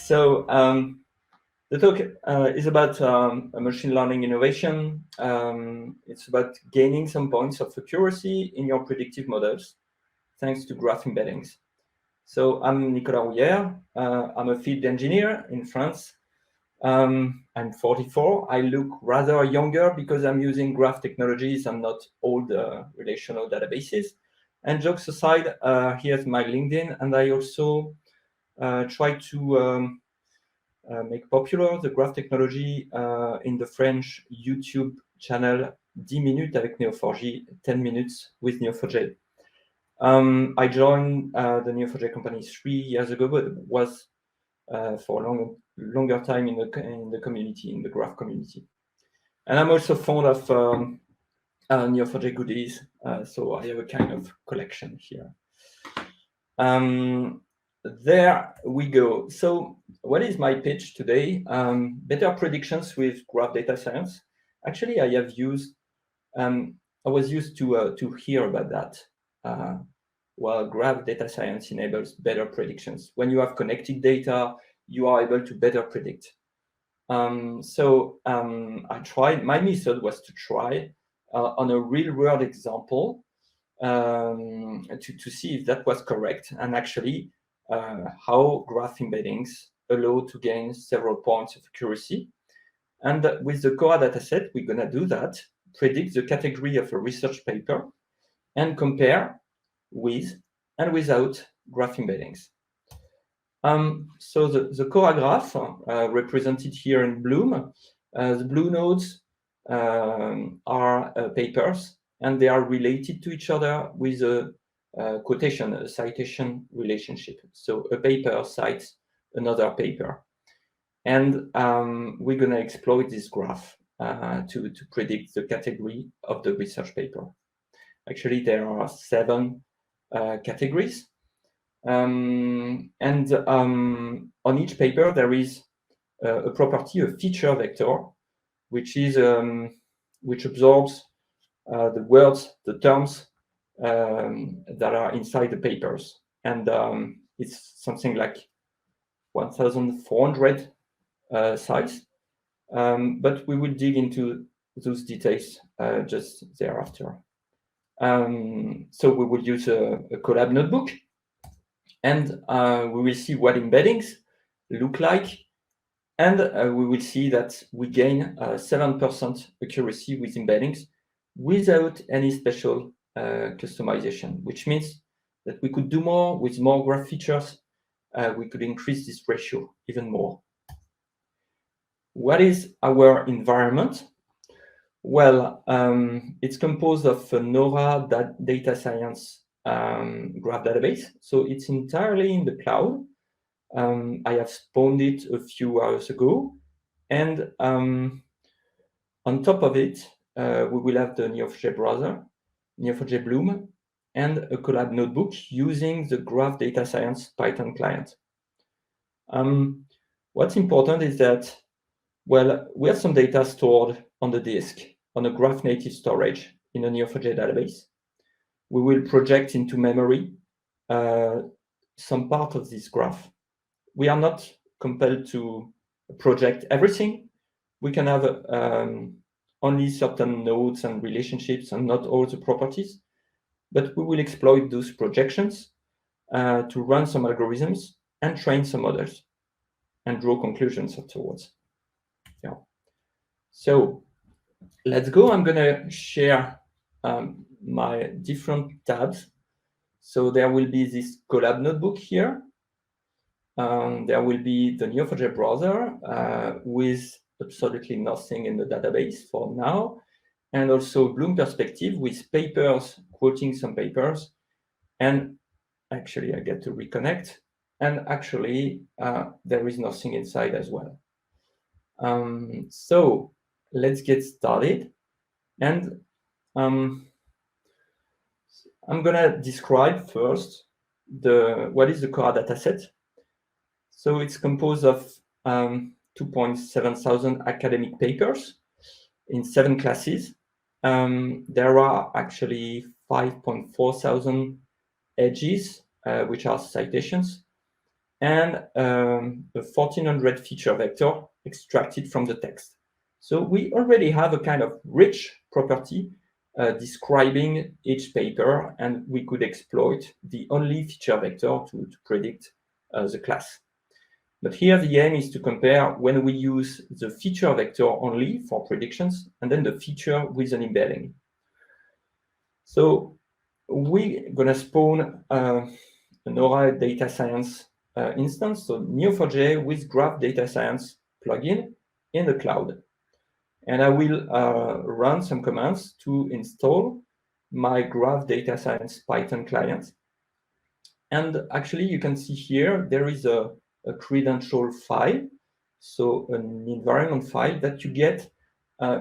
So the talk is about a machine learning innovation. It's about gaining some points of accuracy in your predictive models thanks to graph embeddings. So I'm Nicolas Rouyer. I'm a field engineer in France. I'm 44. I look rather younger because I'm using graph technologies and not old relational databases. And jokes aside, here's my LinkedIn, and I also try to make popular the graph technology in the French YouTube channel 10 minutes avec Neo4j, 10 minutes with Neo4j. I joined the Neo4j company 3 years ago, but it was for a longer time in the community, in the graph community. And I'm also fond of Neo4j goodies, so I have a kind of collection here. There we go. So what is my pitch today? Better predictions with graph data science. Actually, I have used, I was used to hear about that. Well, graph data science enables better predictions. When you have connected data, you are able to better predict. I tried, my method was to try on a real world example to see if that was correct, and actually how graph embeddings allow to gain several points of accuracy. And with the CORA dataset, we're going to do that, predict the category of a research paper, and compare with and without graph embeddings. So the CORA graph, represented here in blue, the blue nodes are papers, and they are related to each other with a quotation, a citation relationship. So a paper cites another paper. And we're going to exploit this graph to predict the category of the research paper. Actually, there are 7 categories. On each paper, there is a property, a feature vector, which is which absorbs the words, the terms that are inside the papers. And it's something like 1,400 size. But we will dig into those details just thereafter. So we will use a Colab notebook, and we will see what embeddings look like. And we will see that we gain 7% accuracy with embeddings without any special customization, which means that we could do more with more graph features. We could increase this ratio even more. What is our environment? Well, it's composed of a NORA data science graph database. So it's entirely in the cloud. I have spawned it a few hours ago. And on top of it, we will have the Neo4j browser, Neo4j Bloom, and a Colab notebook using the graph data science Python client. What's important is that, well, we have some data stored on the disk, on a graph native storage in a Neo4j database. We will project into memory some part of this graph. We are not compelled to project everything. We can have only certain nodes and relationships and not all the properties, but we will exploit those projections to run some algorithms and train some models and draw conclusions afterwards. Yeah. So let's go. I'm going to share my different tabs. So there will be this Colab notebook here. There will be the Neo4j browser with absolutely nothing in the database for now, and also Bloom perspective with papers, quoting some papers. And actually, I get to reconnect. And actually, there is nothing inside as well. So let's get started. And I'm going to describe first what is the CORA dataset. So it's composed of 2,700 academic papers in 7 classes. There are actually 5,400 edges, which are citations. and a 1400 feature vector extracted from the text. So we already have a kind of rich property describing each paper, and we could exploit the only feature vector to predict the class. But here the aim is to compare when we use the feature vector only for predictions and then the feature with an embedding. So we're going to spawn an NORA data science instance, so Neo4j with Graph Data Science plugin in the cloud. And I will run some commands to install my Graph Data Science Python client. And actually, you can see here, there is a credential file, so an environment file that you get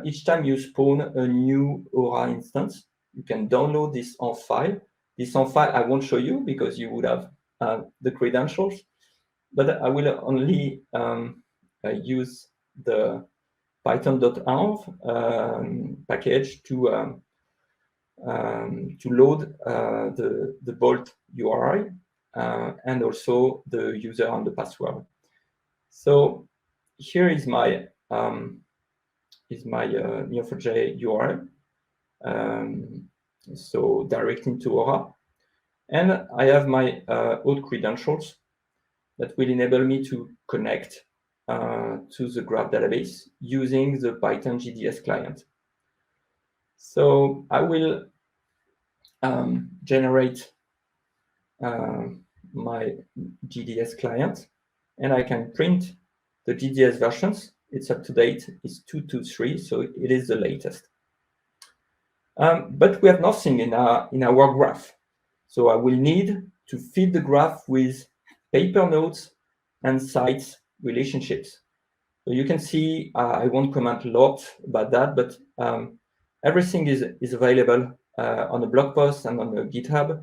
each time you spawn a new Aura instance. You can download this env file. This env file I won't show you because you would have the credentials, but I will only use the python.env package to load the Bolt URI and also the user and the password. So here is my Neo4j URL. So direct into Aura, and I have my auth credentials that will enable me to connect to the graph database using the Python GDS client. So I will generate my GDS client, and I can print the GDS versions. It's up to date, it's 223, so it is the latest. But we have nothing in our graph. So I will need to feed the graph with paper nodes and sites relationships. So you can see, I won't comment a lot about that, but everything is available on the blog post and on the GitHub.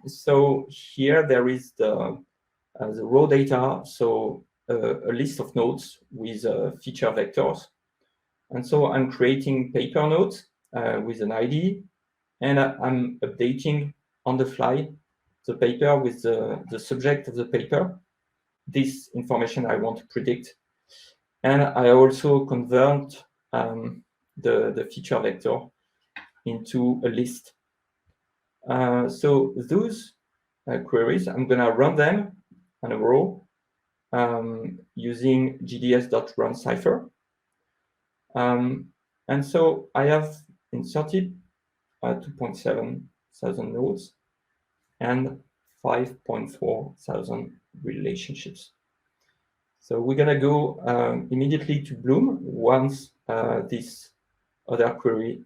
So here there is the raw data, so a list of nodes with feature vectors. And so I'm creating paper nodes with an ID, and I'm updating on the fly the paper with the subject of the paper. This information I want to predict. And I also convert the feature vector into a list. So those queries, I'm going to run them on a row using gds.run cipher. And so I have inserted 2.7 thousand nodes and 5.4 thousand relationships. So we're going to go immediately to Bloom once this other query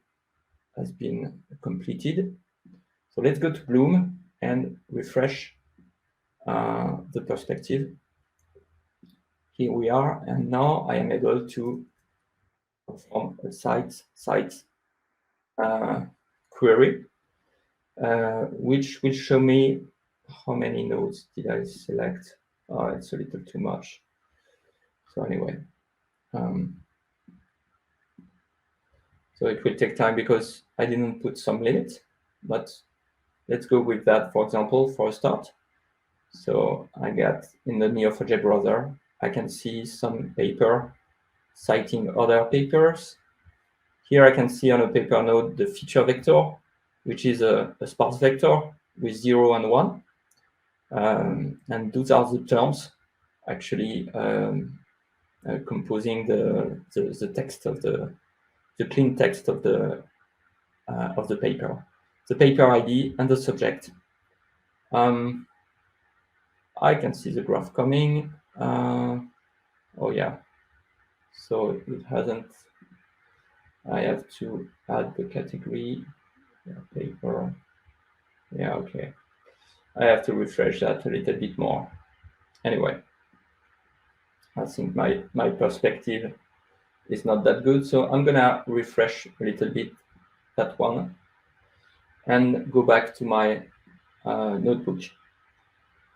has been completed. So let's go to Bloom and refresh the perspective. Here we are, and now I am able to perform a site query, which will show me how many nodes did I select. Oh, it's a little too much. So anyway, so it will take time because I didn't put some limit, but let's go with that, for example, for a start. So I got in the Neo4j browser, I can see some paper citing other papers. Here I can see on a paper node the feature vector, which is a sparse vector with 0 and 1. And those are the terms actually composing the text of the clean text of the paper, the paper ID and the subject. I can see the graph coming. Oh yeah, so it hasn't. I have to add the category. Yeah, paper. Yeah, okay. I have to refresh that a little bit more. Anyway, I think my perspective is not that good, so I'm gonna refresh a little bit that one and go back to my notebook.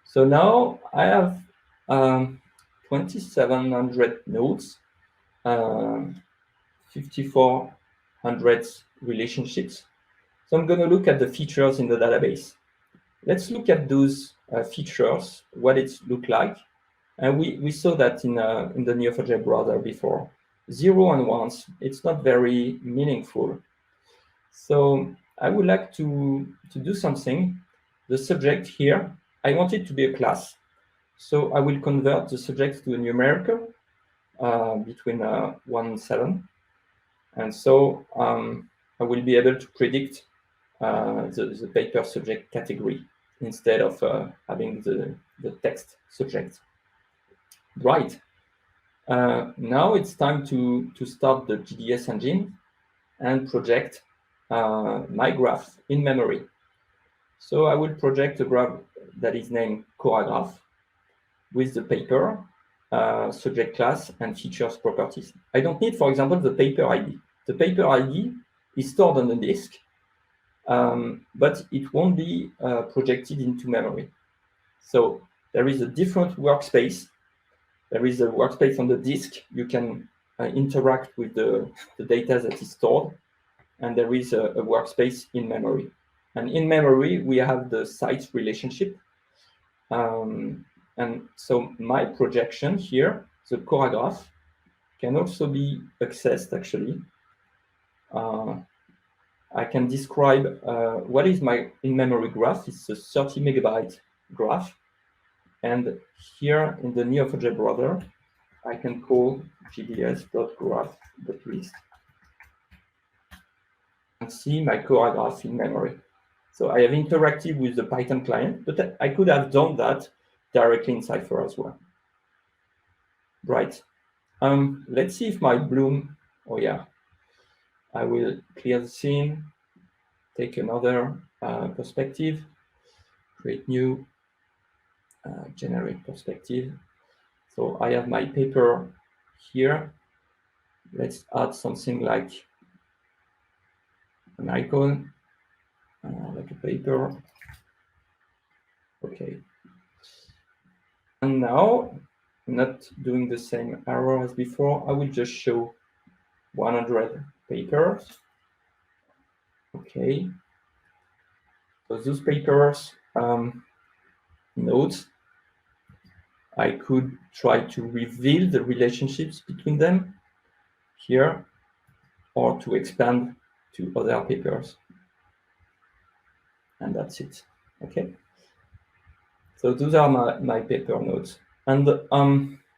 So now I have 2,700 nodes, 5,400 relationships. So I'm going to look at the features in the database. Let's look at those features, what it look like. And we saw that in the Neo4j browser before. 0 and 1s, it's not very meaningful. So I would like to do something. The subject here, I want it to be a class. So I will convert the subject to a numerical between 1 and 7. And so I will be able to predict the paper subject category instead of having the text subject. Right. Now it's time to start the GDS engine and project my graph in memory. So I will project a graph that is named CORA graph with the paper, subject class, and features properties. I don't need, for example, the paper ID. The paper ID is stored on the disk, but it won't be projected into memory. So there is a different workspace. There is a workspace on the disk. You can interact with the data that is stored, and there is a workspace in memory. And in memory, we have the sites relationship. And so my projection here, the CORA graph, can also be accessed, actually. I can describe what is my in-memory graph. It's a 30 megabyte graph. And here in the Neo4j browser, I can call gds.graph.list and see my CORA graph in memory. So I have interacted with the Python client, but I could have done that directly in Cypher as well. Right. Let's see if my Bloom, oh yeah, I will clear the scene, take another perspective, create new, generate perspective. So I have my paper here. Let's add something like an icon, like a paper. Okay. And now, not doing the same error as before, I will just show 100 papers. Okay. So those papers, nodes, I could try to reveal the relationships between them here, or to expand to other papers. And that's it. Okay. So those are my paper nodes. And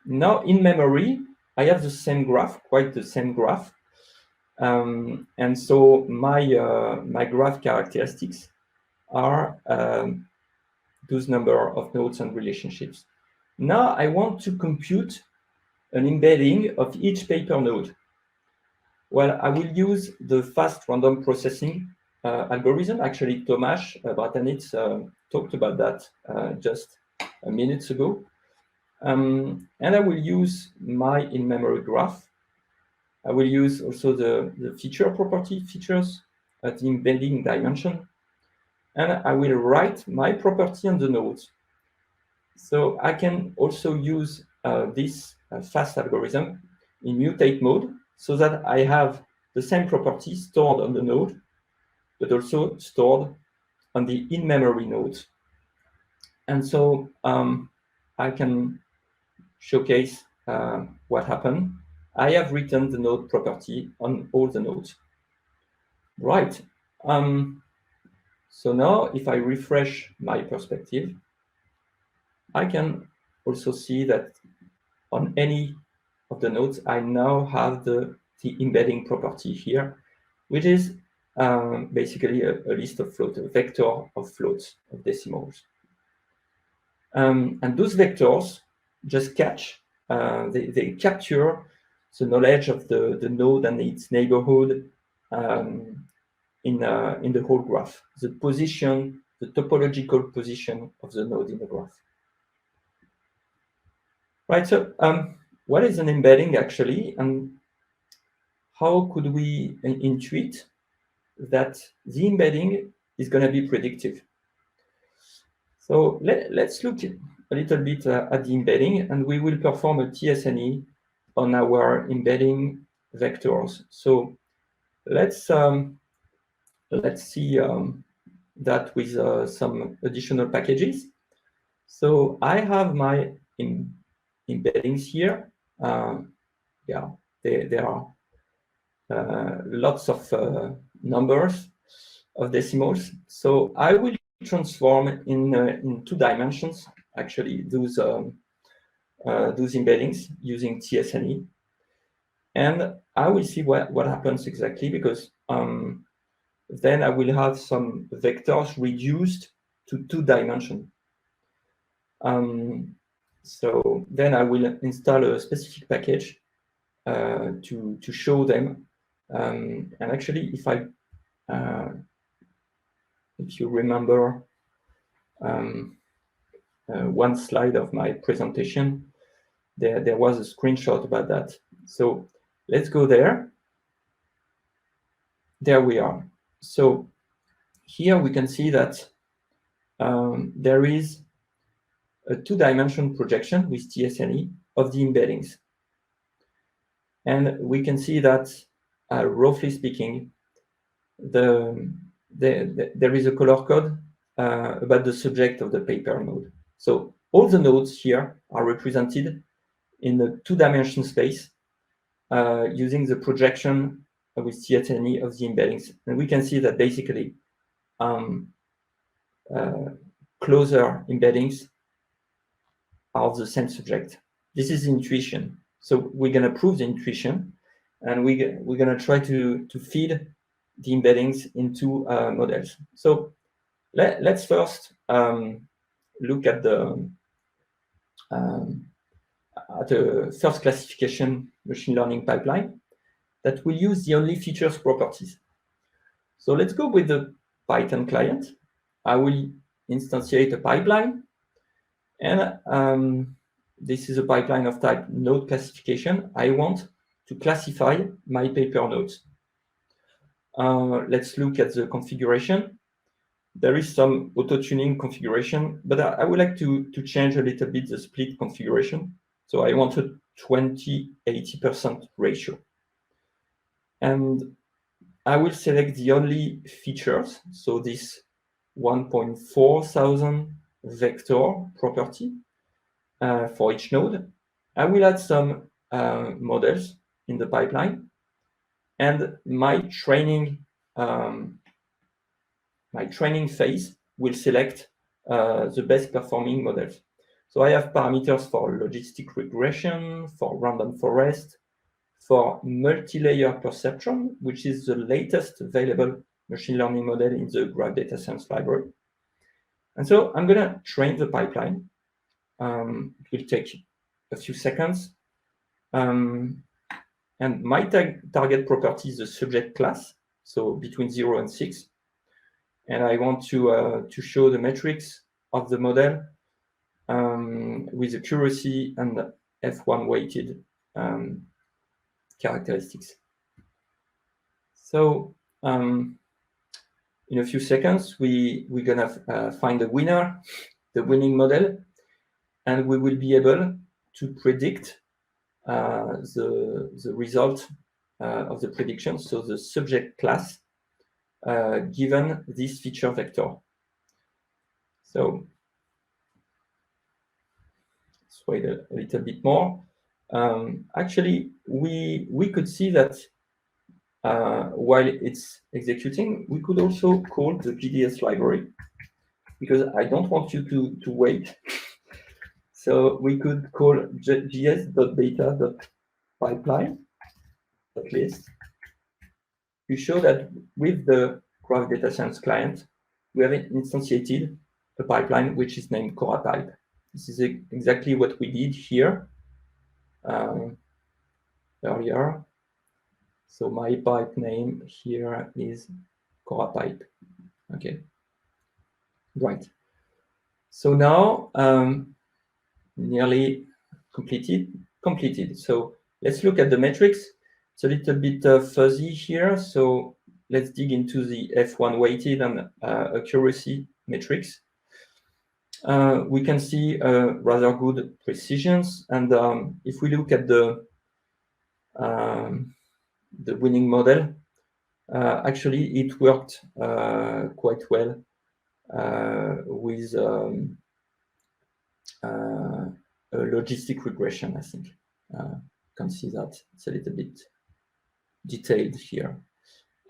now in memory, I have the same graph, quite the same graph. And so my graph characteristics are those number of nodes and relationships. Now I want to compute an embedding of each paper node. Well, I will use the fast random processing algorithm. Actually, Tomasz Bratanec talked about that just a minute ago. And I will use my in-memory graph. I will use also the feature property features at the embedding dimension. And I will write my property on the nodes. So I can also use this fast algorithm in mutate mode so that I have the same property stored on the node, but also stored on the in-memory nodes. And so I can showcase what happened. I have written the node property on all the nodes. Right. So now if I refresh my perspective, I can also see that on any of the nodes, I now have the embedding property here, which is basically a list of floats, a vector of floats, of decimals. And those vectors just catch, they capture the knowledge of the node and its neighborhood in the whole graph, the position, the topological position of the node in the graph. Right, so what is an embedding actually, and how could we intuit that the embedding is going to be predictive? So let's look a little bit at the embedding, and we will perform a TSNE on our embedding vectors. So let's see that with some additional packages. So I have my embeddings here. Yeah, there are lots of numbers of decimals. So I will transform in 2 dimensions, actually, those embeddings using TSNE. And I will see what happens exactly, because then I will have some vectors reduced to 2 dimensions. So then I will install a specific package to show them. And actually, if you remember one slide of my presentation, there was a screenshot about that. So let's go there. There we are. So here we can see that there is a 2-dimension projection with TSNE of the embeddings. And we can see that, roughly speaking, there is a color code about the subject of the paper node. So all the nodes here are represented in the 2-dimension space using the projection with TSNE of the embeddings. And we can see that basically closer embeddings are of the same subject. This is intuition. So we're going to prove the intuition, and we're going to try to feed the embeddings into models. So let's first look at the first classification machine learning pipeline that will use the only features properties. So let's go with the Python client. I will instantiate a pipeline, and this is a pipeline of type node classification. I want to classify my paper nodes. Let's look at the configuration. There is some auto-tuning configuration, but I would like to change a little bit the split configuration. So I want a 20-80% ratio. And I will select the only features, so this 1,400 vector property for each node. I will add some models in the pipeline, and my training phase will select the best performing models. So I have parameters for logistic regression, for random forest, for multi-layer perceptron, which is the latest available machine learning model in the Graph Data Science library. And so I'm going to train the pipeline. It will take a few seconds. And my target property is the subject class, so between 0 and 6. And I want to show the metrics of the model with accuracy and F1 weighted characteristics. So in a few seconds, we're gonna find the winner, the winning model, and we will be able to predict the result of the prediction, so the subject class given this feature vector. So let's wait a little bit more. Actually, we could see that while it's executing, we could also call the GDS library, because I don't want you to wait. So we could call gs.data.pipeline.list to show that with the Graph Data Science client, we have instantiated a pipeline which is named CORA pipe. This is exactly what we did here earlier. So my pipe name here is CORA pipe. Okay, right. So now nearly completed. So let's look at the metrics. It's a little bit fuzzy here. So let's dig into the F1 weighted and accuracy metrics. We can see rather good precisions. And if we look at the winning model, actually it worked quite well with a logistic regression, I think. You can see that it's a little bit detailed here.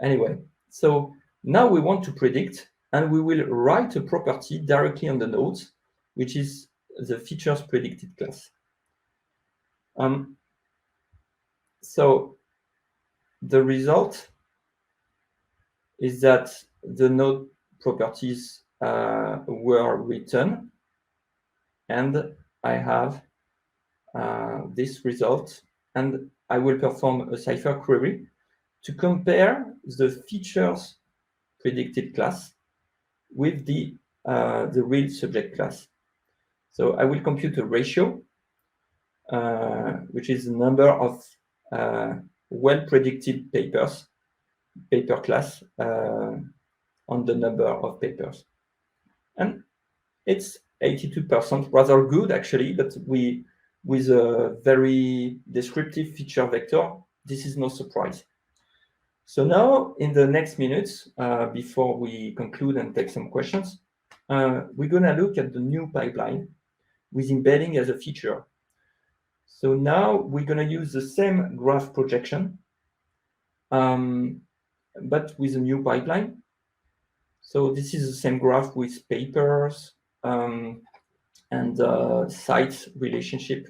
Anyway, so now we want to predict, and we will write a property directly on the nodes, which is the features predicted class. So the result is that the node properties were written, and I have this result, and I will perform a Cypher query to compare the features predicted class with the real subject class. So I will compute a ratio, which is the number of well-predicted paper class on the number of papers. And it's 82%, rather good actually, but with a very descriptive feature vector, this is no surprise. So now, in the next minutes, before we conclude and take some questions, we're going to look at the new pipeline with embedding as a feature. So now we're going to use the same graph projection, but with a new pipeline. So this is the same graph with papers and sites relationship.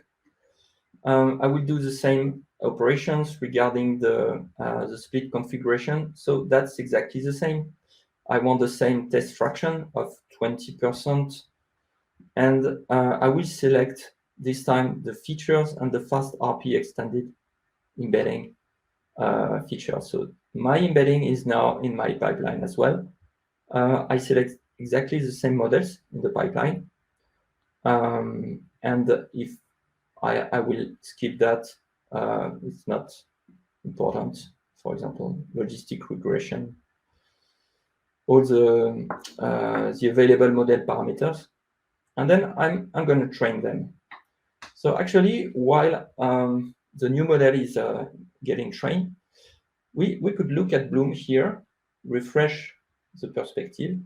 I will do the same operations regarding the split configuration. So that's exactly the same. I want the same test fraction of 20%. And I will select this time the features and the fast RP extended embedding feature. So my embedding is now in my pipeline as well. I select exactly the same models in the pipeline. And if I will skip that, it's not important. For example, logistic regression, all the available model parameters, and then I'm going to train them. So actually, while the new model is getting trained, we could look at Bloom here, refresh the perspective,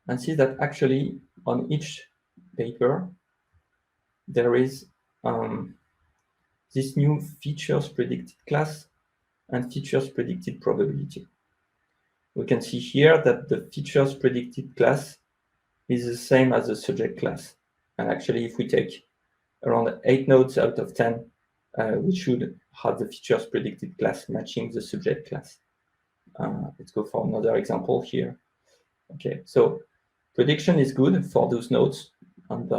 and see that actually on each paper, there is this new features predicted class and features predicted probability. We can see here that the features predicted class is the same as the subject class. And actually, if we take around 8 nodes out of 10, we should have the features predicted class matching the subject class. Let's go for another example here. Okay, so prediction is good for those nodes. And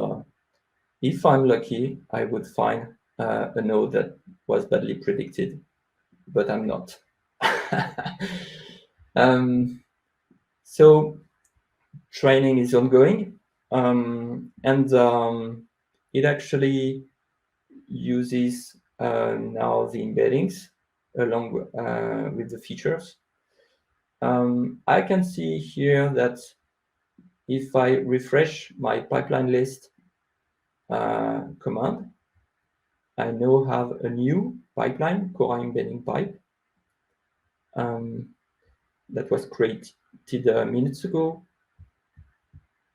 if I'm lucky, I would find a node that was badly predicted, but I'm not. So training is ongoing, and it actually uses now the embeddings along with the features. I can see here that if I refresh my pipeline list command, I now have a new pipeline, CORA embedding pipe, that was created minutes ago.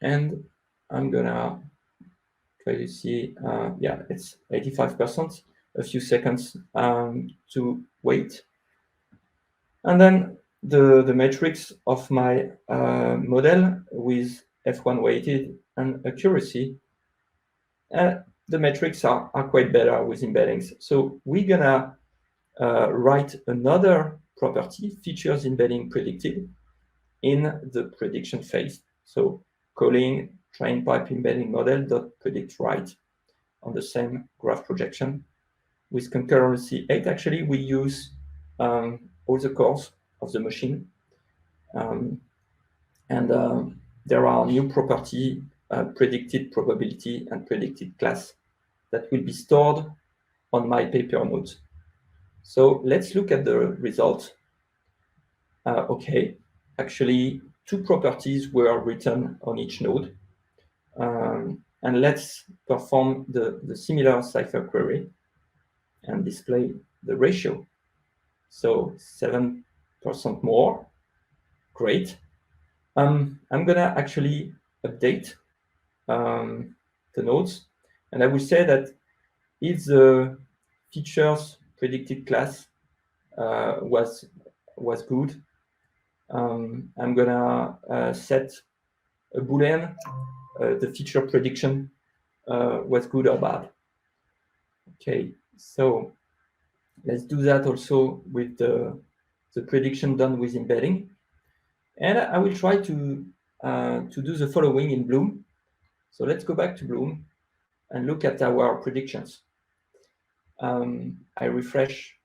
And I'm gonna try to see, yeah, it's 85%, a few seconds to wait. And then the metrics of my model with F1 weighted and accuracy, the metrics are quite better with embeddings. So we're gonna write another property, features embedding predicted, in the prediction phase. So calling train pipe embedding model dot predict right on the same graph projection with concurrency 8. Actually, we use all the cores of the machine, and there are new property, predicted probability and predicted class, that will be stored on my paper nodes. So let's look at the result. Okay, actually, 2 properties were written on each node. And let's perform the similar Cypher query and display the ratio. So 7% more, great. I'm gonna actually update the nodes. And I will say that if the features predicted class was good, I'm gonna set a boolean, the feature prediction was good or bad. Okay, so let's do that also with the prediction done with embedding. And I will try to do the following in Bloom. So let's go back to Bloom and look at our predictions. I refresh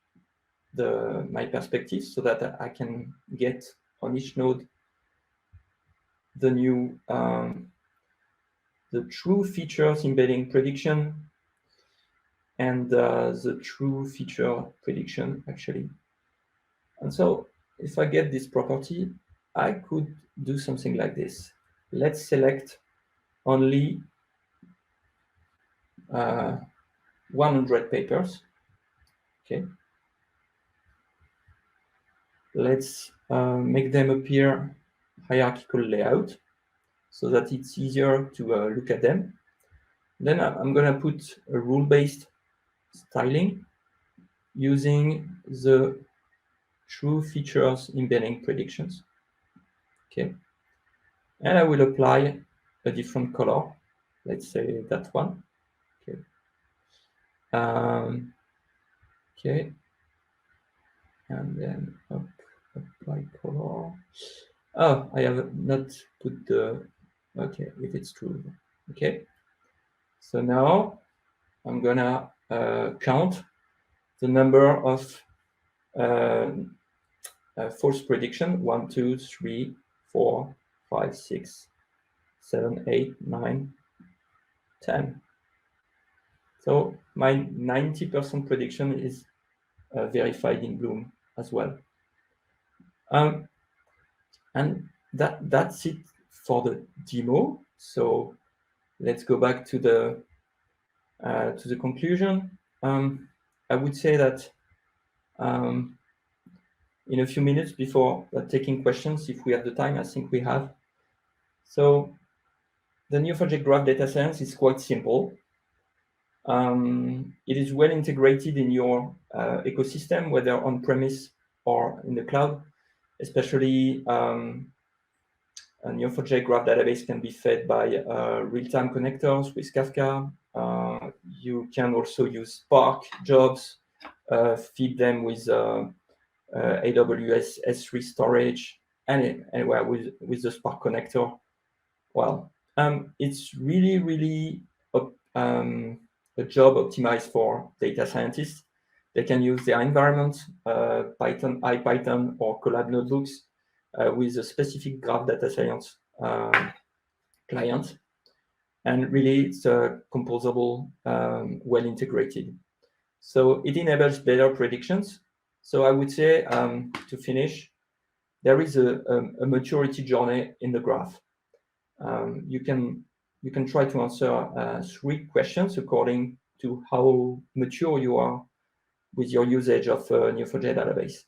my perspective so that I can get on each node the new the true features embedding prediction and the true feature prediction actually. And so if I get this property, I could do something like this. Let's select only 100 papers. Okay. Let's make them appear hierarchical layout so that it's easier to look at them. Then I'm going to put a rule-based styling using the true features embedding predictions. Okay. And I will apply a different color. Let's say that one. Okay. Okay. And then apply color. Oh, I have not put the, okay, if it's true. Okay. So now I'm gonna count the number of false prediction. 1, 2, 3, 4, 5, 6, 7, 8, 9, 10. So my 90% prediction is verified in Bloom as well. And that's it for the demo. So let's go back to the conclusion. I would say that in a few minutes before taking questions, if we have the time, I think we have. So the Neo4j Graph Data Science is quite simple. It is well integrated in your ecosystem, whether on-premise or in the cloud, especially a Neo4j Graph database can be fed by real-time connectors with Kafka. You can also use Spark jobs, feed them with AWS S3 storage, and anywhere with the Spark connector. Well, it's really a job optimized for data scientists. They can use their environment, Python, IPython, or Colab notebooks with a specific graph data science client. And really, it's composable, well integrated. So it enables better predictions. So I would say, to finish, there is a maturity journey in the graph. You can try to answer 3 questions according to how mature you are with your usage of Neo4j database.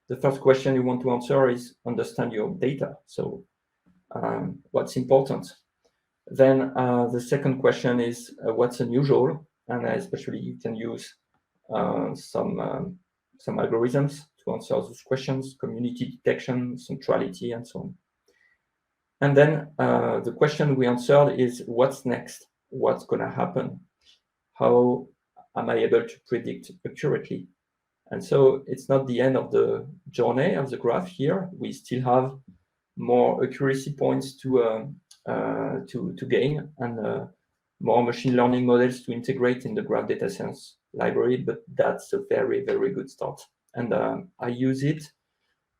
The first question you want to answer is understand your data. So what's important? Then the second question is what's unusual, and especially you can use some algorithms to answer those questions, community detection, centrality, and so on. And then the question we answered is what's next? What's going to happen? How am I able to predict accurately? And so it's not the end of the journey of the graph here. We still have more accuracy points to gain and more machine learning models to integrate in the graph data science library, but that's a very good start. And I use it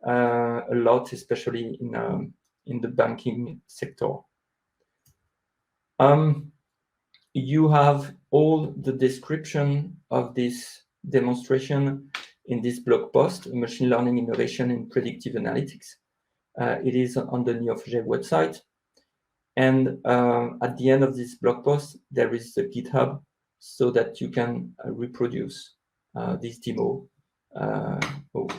a lot, especially in the banking sector. You have all the description of this demonstration in this blog post, Machine Learning Innovation in Predictive Analytics. It is on the Neo4j website. And at the end of this blog post, there is the GitHub so that you can reproduce this demo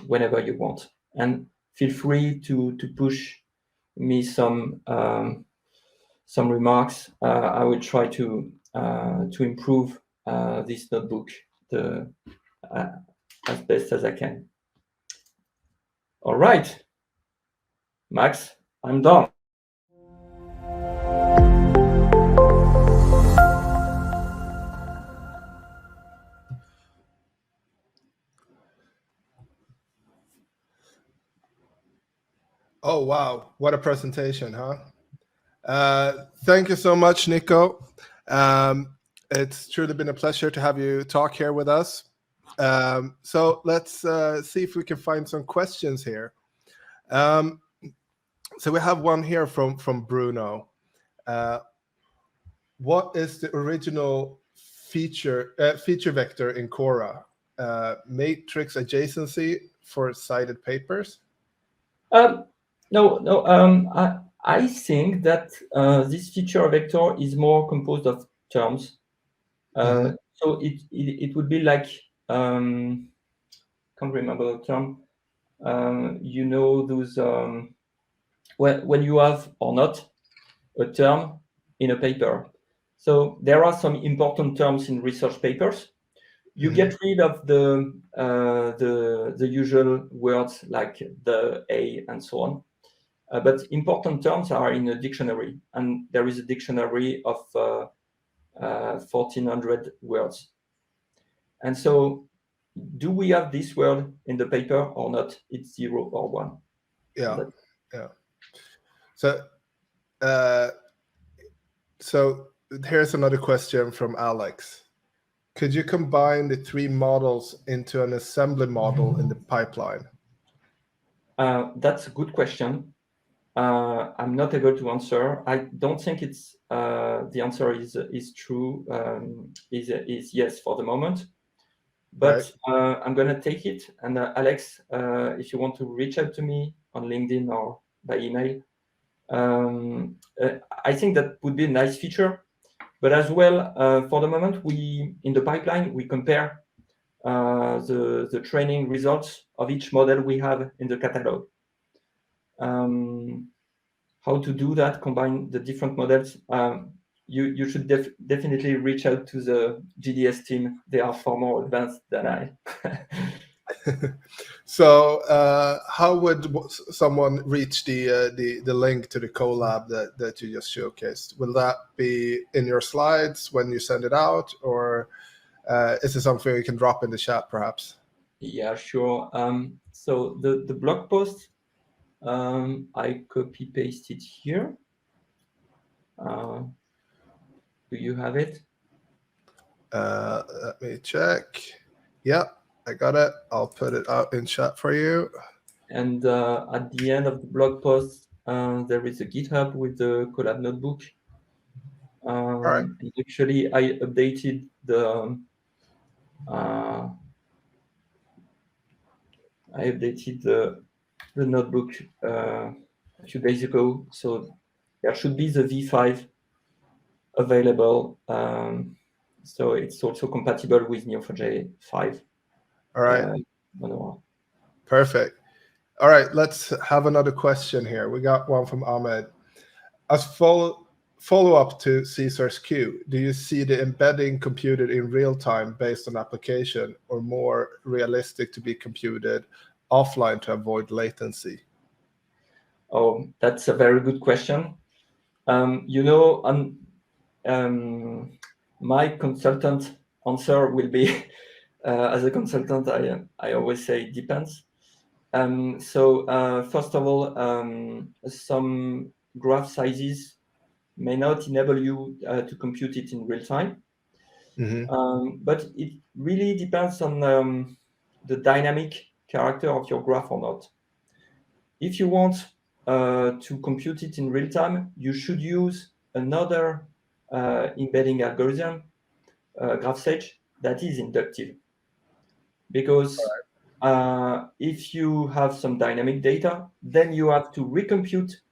whenever you want. And feel free to push me some some remarks, I will try to improve this notebook as best as I can. All right, Max, I'm done. Oh, wow. What a presentation, huh? Thank you so much, Nico. It's truly been a pleasure to have you talk here with us. So let's see if we can find some questions here. So we have one here from Bruno. What is the original feature vector in CORA? Matrix adjacency for cited papers? No. I think that this feature vector is more composed of terms. So it would be like, can't remember the term. You know, those when you have or not a term in a paper. So there are some important terms in research papers. You get rid of the usual words like the, a, and so on. But important terms are in a dictionary, and there is a dictionary of 1,400 words. And so, do we have this word in the paper or not? It's 0 or 1. Yeah. So here's another question from Alex. Could you combine the 3 models into an assembly model in the pipeline? That's a good question. I'm not able to answer. I don't think it's the answer is true. Is yes for the moment. But I'm gonna take it. And Alex, if you want to reach out to me on LinkedIn or by email, I think that would be a nice feature. But as well, for the moment, in the pipeline we compare the training results of each model we have in the catalog. How to do that, combine the different models, you should definitely reach out to the GDS team. They are far more advanced than I. So how would someone reach the link to the collab that you just showcased? Will that be in your slides when you send it out, or is it something you can drop in the chat perhaps? Yeah, sure. So the blog post, I copy pasted here. Do you have it? Let me check. Yeah, I got it. I'll put it out in chat for you. And at the end of the blog post, there is a GitHub with the collab notebook. All right. Actually, I updated the notebook a few days ago, so there should be the V5 available. So it's also compatible with Neo4j 5. All right. Perfect. All right, let's have another question here. We got one from Ahmed. As follow-up to Caesar's Q, do you see the embedding computed in real time based on application, or more realistic to be computed offline to avoid latency? Oh, that's a very good question. You know, my consultant answer will be, as a consultant, I always say it depends. So first of all, some graph sizes may not enable you to compute it in real time. But it really depends on the dynamic character of your graph or not. If you want to compute it in real time, you should use another embedding algorithm, GraphSage, that is inductive. Because if you have some dynamic data, then you have to recompute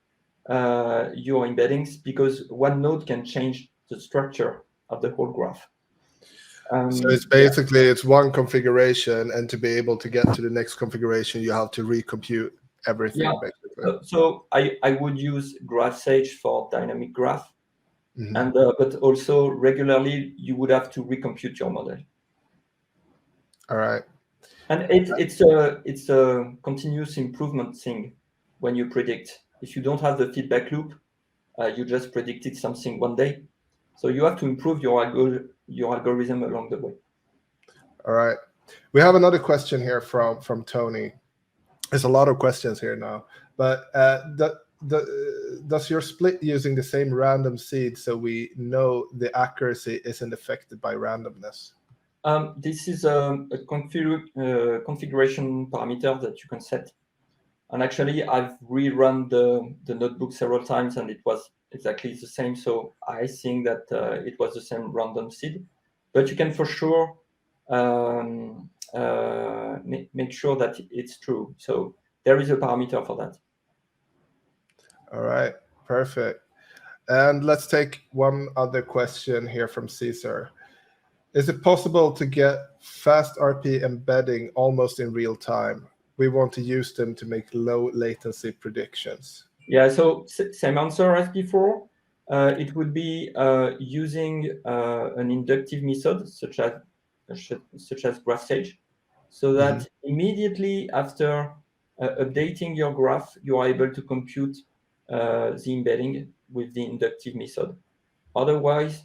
your embeddings, because one node can change the structure of the whole graph. So it's basically it's one configuration, and to be able to get to the next configuration, you have to recompute everything. Yeah. Basically. So I would use GraphSage for dynamic graph, And but also regularly you would have to recompute your model. All right. And it's a continuous improvement thing when you predict. If you don't have the feedback loop, you just predicted something one day. So you have to improve your algorithm along the way. All right. We have another question here from Tony. There's a lot of questions here now, but does your split using the same random seed so we know the accuracy isn't affected by randomness? This is a configuration parameter that you can set. And actually, I've rerun the notebook several times, and it was exactly the same. So I think that it was the same random seed. But you can for sure make sure that it's true. So there is a parameter for that. All right, perfect. And let's take one other question here from Caesar. Is it possible to get fast RP embedding almost in real time? We want to use them to make low latency predictions. Yeah, so same answer as before. It would be using an inductive method such as graph stage, so that immediately after updating your graph, you are able to compute the embedding with the inductive method. Otherwise,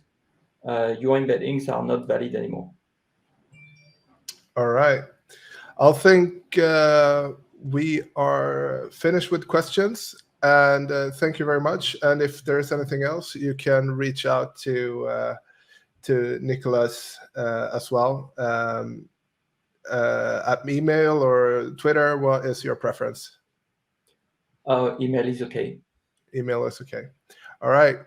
your embeddings are not valid anymore. All right. I think we are finished with questions. And thank you very much. And if there's anything else, you can reach out to Nicolas as well at email or Twitter. What is your preference? Email is okay. Email is okay. All right.